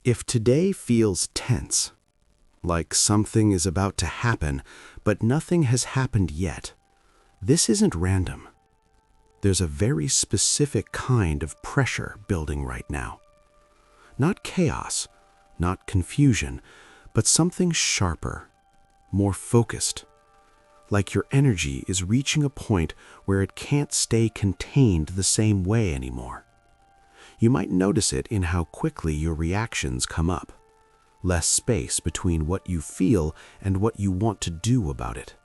If today feels tense, like something is about to happen, but nothing has happened yet, this isn't random. There's a very specific kind of pressure building right now. Not chaos, not confusion, but something sharper, more focused. Like your energy is reaching a point where it can't stay contained the same way anymore. You might notice it in how quickly your reactions come up. Less space between what you feel and what you want to do about it.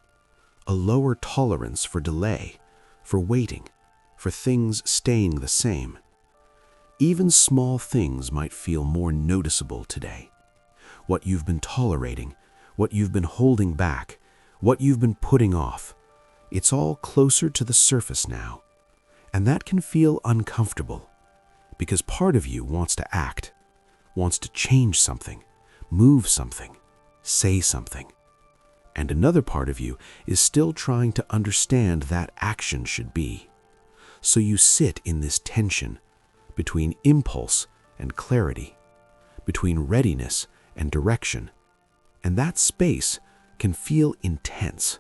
A lower tolerance for delay, for waiting, for things staying the same. Even small things might feel more noticeable today. What you've been tolerating, what you've been holding back, what you've been putting off, it's all closer to the surface now. And that can feel uncomfortable, because part of you wants to act, wants to change something, move something, say something. And another part of you is still trying to understand that action should be. So you sit in this tension between impulse and clarity, between readiness and direction. And that space can feel intense,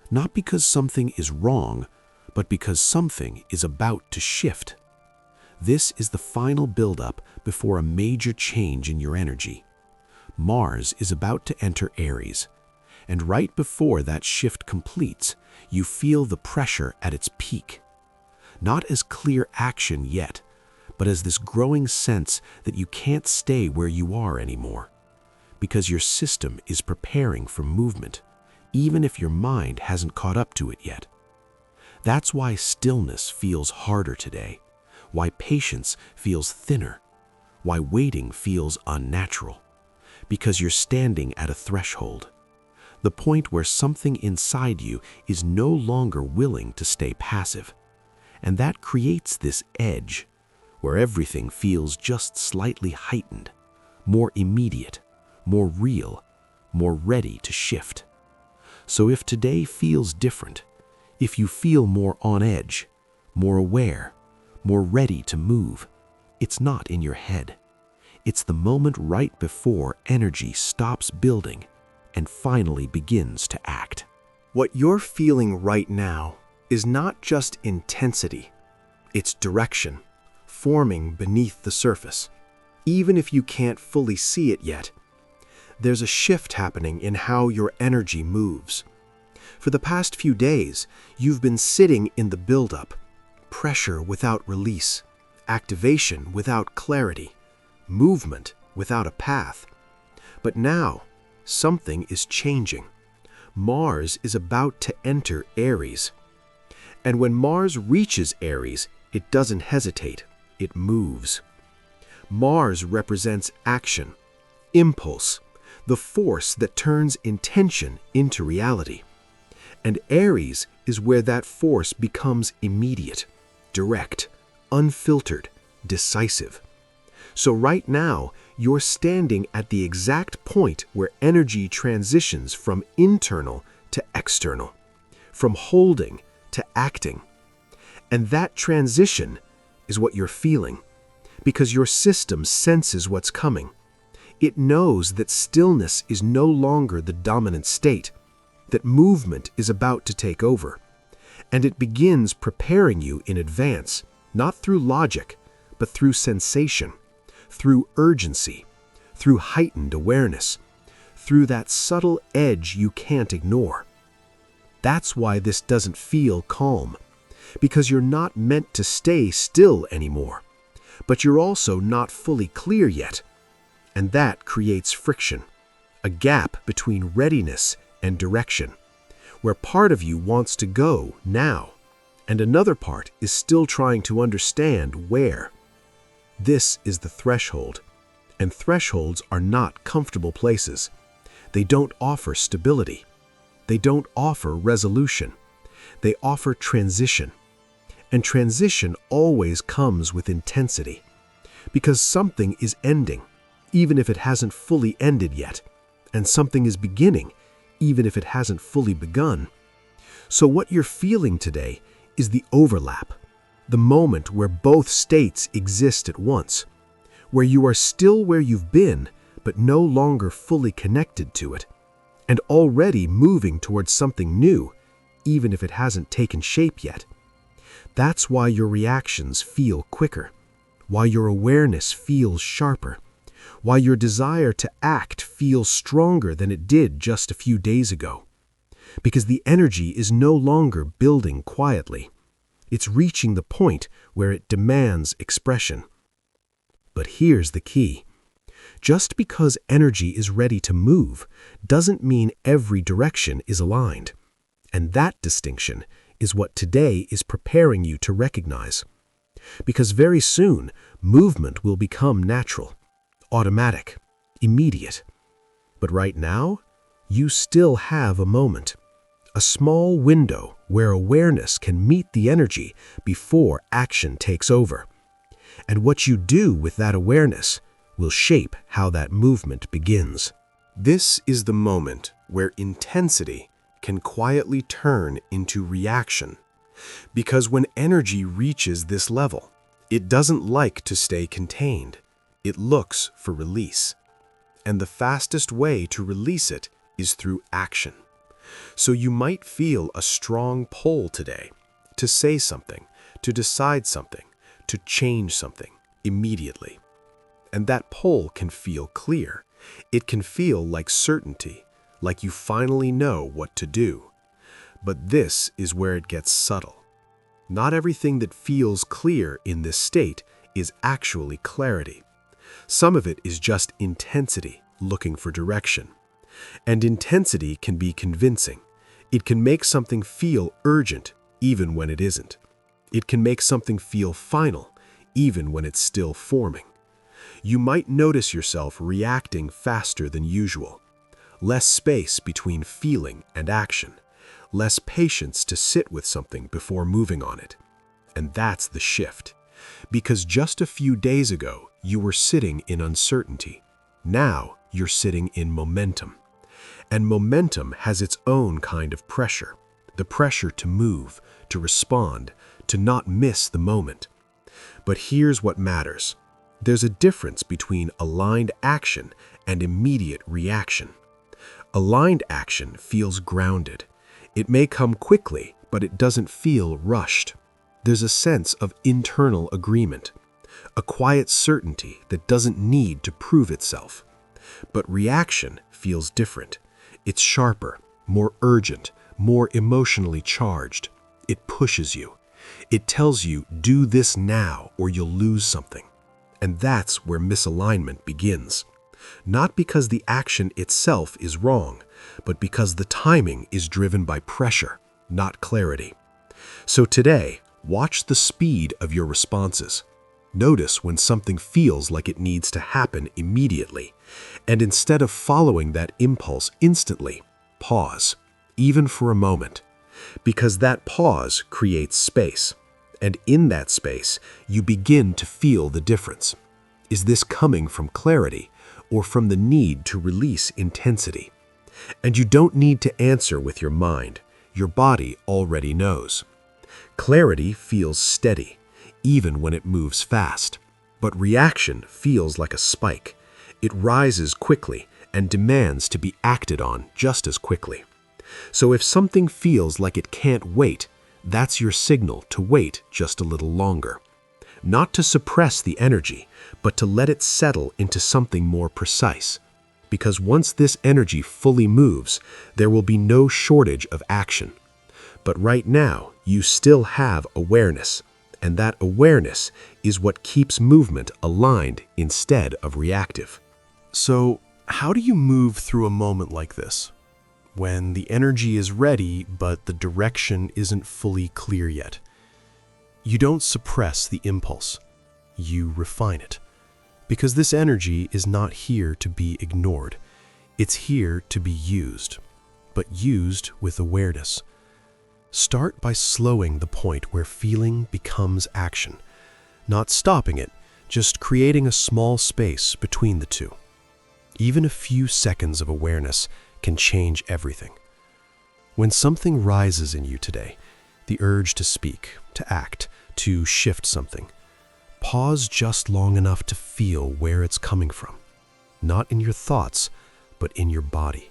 not because something is wrong, but because something is about to shift. This is the final buildup before a major change in your energy. Mars is about to enter Aries, and right before that shift completes, you feel the pressure at its peak. Not as clear action yet, but as this growing sense that you can't stay where you are anymore, because your system is preparing for movement, even if your mind hasn't caught up to it yet. That's why stillness feels harder today, why patience feels thinner, why waiting feels unnatural, because you're standing at a threshold, the point where something inside you is no longer willing to stay passive. And that creates this edge, where everything feels just slightly heightened, more immediate, more real, more ready to shift. So if today feels different, if you feel more on edge, more aware, more ready to move, it's not in your head. It's the moment right before energy stops building and finally begins to act. What you're feeling right now is not just intensity, it's direction, forming beneath the surface. Even if you can't fully see it yet, there's a shift happening in how your energy moves. For the past few days, you've been sitting in the buildup, pressure without release, activation without clarity, movement without a path. But now, something is changing. Mars is about to enter Aries. And when Mars reaches Aries, it doesn't hesitate, it moves. Mars represents action, impulse, the force that turns intention into reality. And Aries is where that force becomes immediate, direct, unfiltered, decisive. So right now, you're standing at the exact point where energy transitions from internal to external, from holding to acting. And that transition is what you're feeling, because your system senses what's coming. It knows that stillness is no longer the dominant state, that movement is about to take over. And it begins preparing you in advance, not through logic, but through sensation, through urgency, through heightened awareness, through that subtle edge you can't ignore. That's why this doesn't feel calm, because you're not meant to stay still anymore, but you're also not fully clear yet. And that creates friction, a gap between readiness and direction, where part of you wants to go now, and another part is still trying to understand where. This is the threshold, and thresholds are not comfortable places. They don't offer stability. They don't offer resolution. They offer transition. And transition always comes with intensity, because something is ending, even if it hasn't fully ended yet, and something is beginning, even if it hasn't fully begun. So what you're feeling today is the overlap, the moment where both states exist at once, where you are still where you've been, but no longer fully connected to it, and already moving towards something new, even if it hasn't taken shape yet. That's why your reactions feel quicker, why your awareness feels sharper, why your desire to act feels stronger than it did just a few days ago. Because the energy is no longer building quietly. It's reaching the point where it demands expression. But here's the key. Just because energy is ready to move doesn't mean every direction is aligned. And that distinction is what today is preparing you to recognize. Because very soon, movement will become natural, automatic, immediate. But right now, you still have a moment, a small window where awareness can meet the energy before action takes over. And what you do with that awareness will shape how that movement begins. This is the moment where intensity can quietly turn into reaction. Because when energy reaches this level, it doesn't like to stay contained. It looks for release. And the fastest way to release it is through action. So you might feel a strong pull today to say something, to decide something, to change something immediately. And that pull can feel clear. It can feel like certainty, like you finally know what to do. But this is where it gets subtle. Not everything that feels clear in this state is actually clarity. Some of it is just intensity looking for direction. And intensity can be convincing. It can make something feel urgent even when it isn't. It can make something feel final even when it's still forming. You might notice yourself reacting faster than usual. Less space between feeling and action. Less patience to sit with something before moving on it. And that's the shift. Because just a few days ago, you were sitting in uncertainty. Now, you're sitting in momentum. And momentum has its own kind of pressure. The pressure to move, to respond, to not miss the moment. But here's what matters. There's a difference between aligned action and immediate reaction. Aligned action feels grounded. It may come quickly, but it doesn't feel rushed. There's a sense of internal agreement, a quiet certainty that doesn't need to prove itself. But reaction feels different. It's sharper, more urgent, more emotionally charged. It pushes you. It tells you, do this now or you'll lose something. And that's where misalignment begins. Not because the action itself is wrong, but because the timing is driven by pressure, not clarity. So today, watch the speed of your responses. Notice when something feels like it needs to happen immediately, and instead of following that impulse instantly, pause, even for a moment. Because that pause creates space. And in that space, you begin to feel the difference. Is this coming from clarity or from the need to release intensity? And you don't need to answer with your mind. Your body already knows. Clarity feels steady, even when it moves fast. But reaction feels like a spike. It rises quickly and demands to be acted on just as quickly. So if something feels like it can't wait, that's your signal to wait just a little longer. Not to suppress the energy, but to let it settle into something more precise. Because once this energy fully moves, there will be no shortage of action. But right now, you still have awareness, and that awareness is what keeps movement aligned instead of reactive. So, how do you move through a moment like this? When the energy is ready, but the direction isn't fully clear yet. You don't suppress the impulse. You refine it. Because this energy is not here to be ignored. It's here to be used, but used with awareness. Start by slowing the point where feeling becomes action. Not stopping it, just creating a small space between the two. Even a few seconds of awareness can change everything. When something rises in you today, the urge to speak, to act, to shift something, Pause just long enough to feel where it's coming from. Not in your thoughts, but in your body.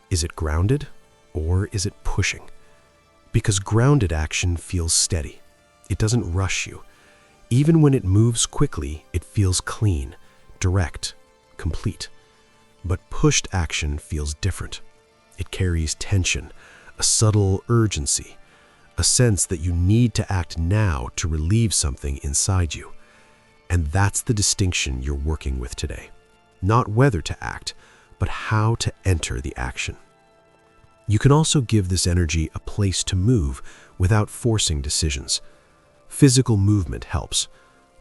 Is it grounded or is it pushing? Because grounded action feels steady. It doesn't rush you. Even when it moves quickly, it feels clean, direct, complete. But pushed action feels different. It carries tension, a subtle urgency, a sense that you need to act now to relieve something inside you. And that's the distinction you're working with today. Not whether to act, but how to enter the action. You can also give this energy a place to move without forcing decisions. Physical movement helps.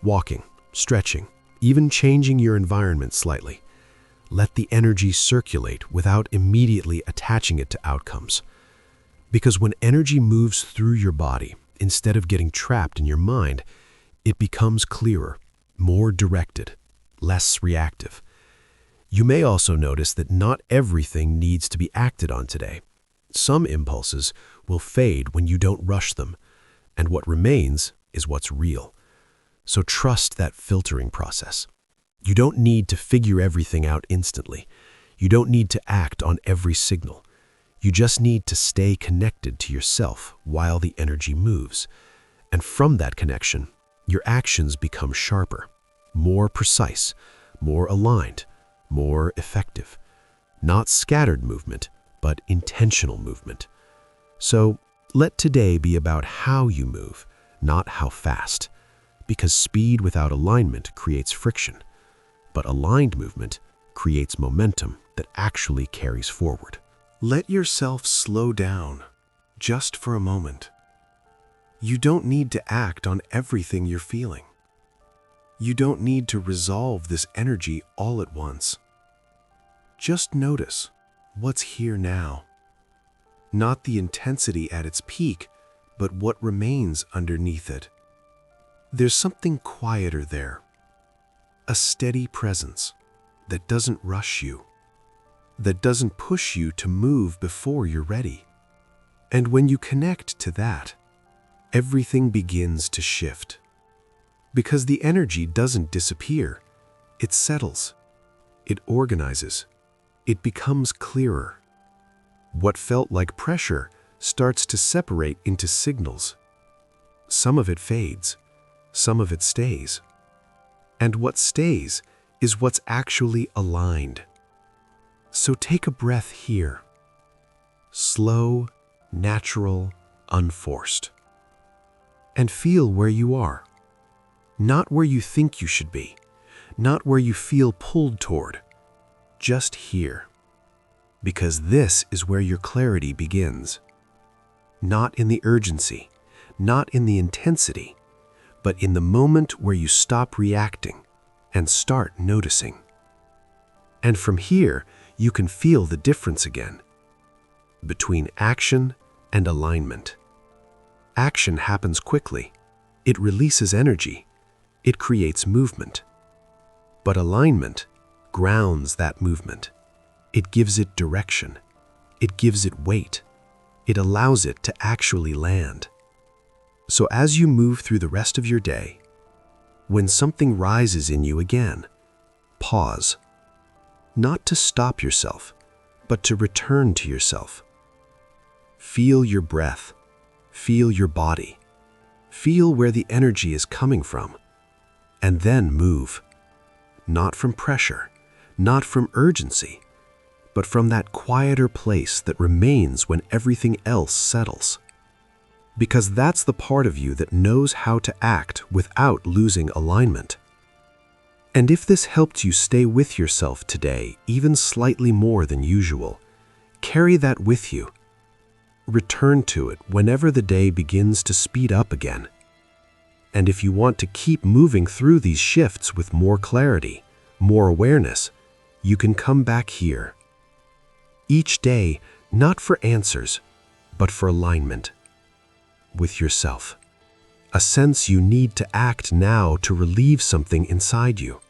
Walking, stretching, even changing your environment slightly. Let the energy circulate without immediately attaching it to outcomes. Because when energy moves through your body, instead of getting trapped in your mind, it becomes clearer, more directed, less reactive. You may also notice that not everything needs to be acted on today. Some impulses will fade when you don't rush them, and what remains is what's real. So trust that filtering process. You don't need to figure everything out instantly. You don't need to act on every signal. You just need to stay connected to yourself while the energy moves. And from that connection, your actions become sharper, more precise, more aligned, more effective. Not scattered movement, but intentional movement. So let today be about how you move, not how fast. Because speed without alignment creates friction, but aligned movement creates momentum that actually carries forward. Let yourself slow down, just for a moment. You don't need to act on everything you're feeling. You don't need to resolve this energy all at once. Just notice what's here now. Not the intensity at its peak, but what remains underneath it. There's something quieter there. A steady presence that doesn't rush you, that doesn't push you to move before you're ready. And when you connect to that, everything begins to shift. Because the energy doesn't disappear, it settles, it organizes, it becomes clearer. What felt like pressure starts to separate into signals. Some of it fades, some of it stays. And what stays is what's actually aligned. So take a breath here. Slow, natural, unforced. And feel where you are. Not where you think you should be, not where you feel pulled toward. Just here. Because this is where your clarity begins. Not in the urgency, not in the intensity, but in the moment where you stop reacting and start noticing. And from here, you can feel the difference again between action and alignment. Action happens quickly. It releases energy. It creates movement. But alignment grounds that movement. It gives it direction. It gives it weight. It allows it to actually land. So as you move through the rest of your day, when something rises in you again, pause. Not to stop yourself, but to return to yourself. Feel your breath. Feel your body. Feel where the energy is coming from. And then move. Not from pressure, not from urgency, but from that quieter place that remains when everything else settles. Because that's the part of you that knows how to act without losing alignment. And if this helped you stay with yourself today, even slightly more than usual, carry that with you. Return to it whenever the day begins to speed up again. And if you want to keep moving through these shifts with more clarity, more awareness, you can come back here. Each day, not for answers, but for alignment. With yourself. A sense you need to act now to relieve something inside you.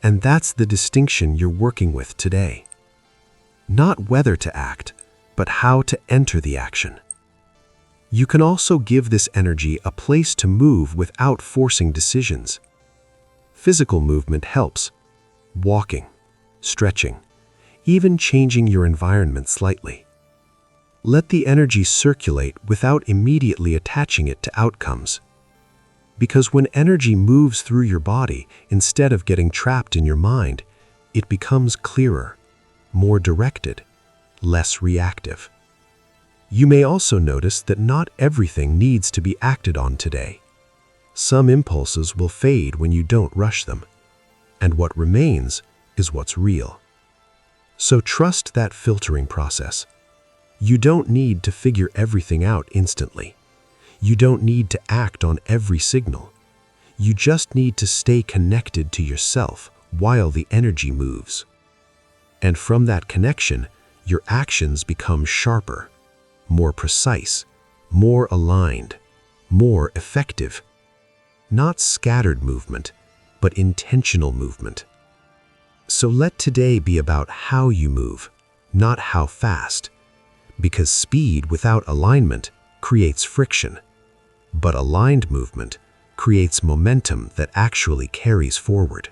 And that's the distinction you're working with today. Not whether to act, but how to enter the action. You can also give this energy a place to move without forcing decisions. Physical movement helps. Walking, stretching, even changing your environment slightly. Let the energy circulate without immediately attaching it to outcomes. Because when energy moves through your body, instead of getting trapped in your mind, it becomes clearer, more directed, less reactive. You may also notice that not everything needs to be acted on today. Some impulses will fade when you don't rush them, and what remains is what's real. So trust that filtering process. You don't need to figure everything out instantly. You don't need to act on every signal. You just need to stay connected to yourself while the energy moves. And from that connection, your actions become sharper, more precise, more aligned, more effective. Not scattered movement, but intentional movement. So let today be about how you move, not how fast. Because speed without alignment creates friction, but aligned movement creates momentum that actually carries forward.